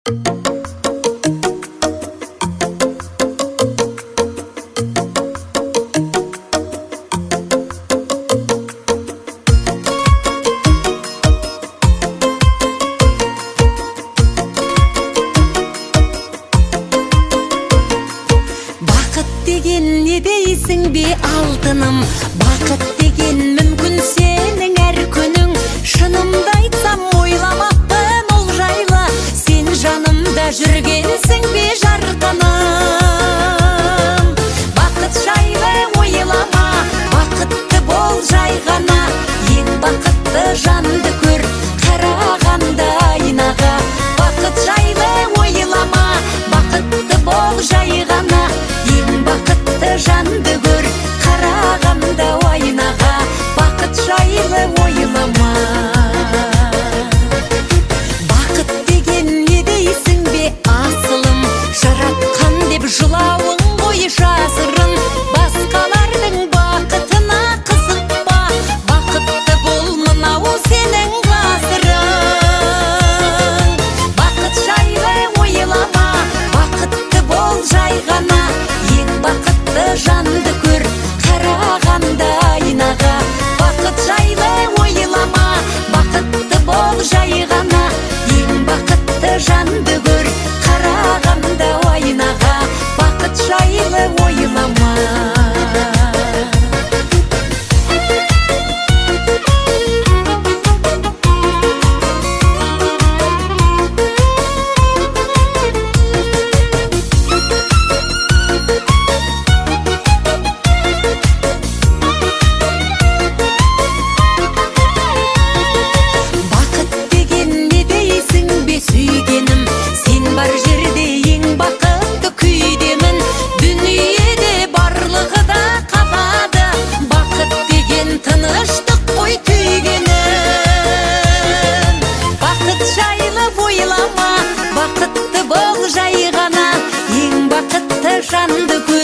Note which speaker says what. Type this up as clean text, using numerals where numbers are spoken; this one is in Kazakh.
Speaker 1: деген не дейсің бе алтыным? Бақыт деген мүмкін сенің әр күнің. Шынымды айтсам ойламаппын ол жайлы, сен жанымда жүргенсің бе жарқыным. Бақыт жайлы ойлама, бақытты бол жай ғана. Ең бақытты жанды көр, қарағанда айнаға. Бақыт жайлы ойлама, бақытты бол жай ғана. Жанды көр, қарағанда айнаға. Бақыт жайлы ойлама. Бақыт деген не дейсің бе асылым? Жаратқан деп жылауың ғой жасырын. Басқалардың бақытына қызықпа, бақытты бол мынау сенің ғасырың. Бақыт жайлы ойлама, бақытты бол жай ғана. Ең бақытты жанды көр, қарағанда айнаға. Бақыт жайлы ойлама, бақытты бол жай ғана. Ең бақытты жанды көр, қарағанда айнаға. Бақыт жайлы ойлама. Сүйгенім, сен бар жерде ең бақытты күйдемін. Дүниеде барлығы да қапады, бақыт деген тыныштық қой түйгенім. Бақыт жайлы ойлама, бақытты бол жай ғана. Ең бақытты жанды көр,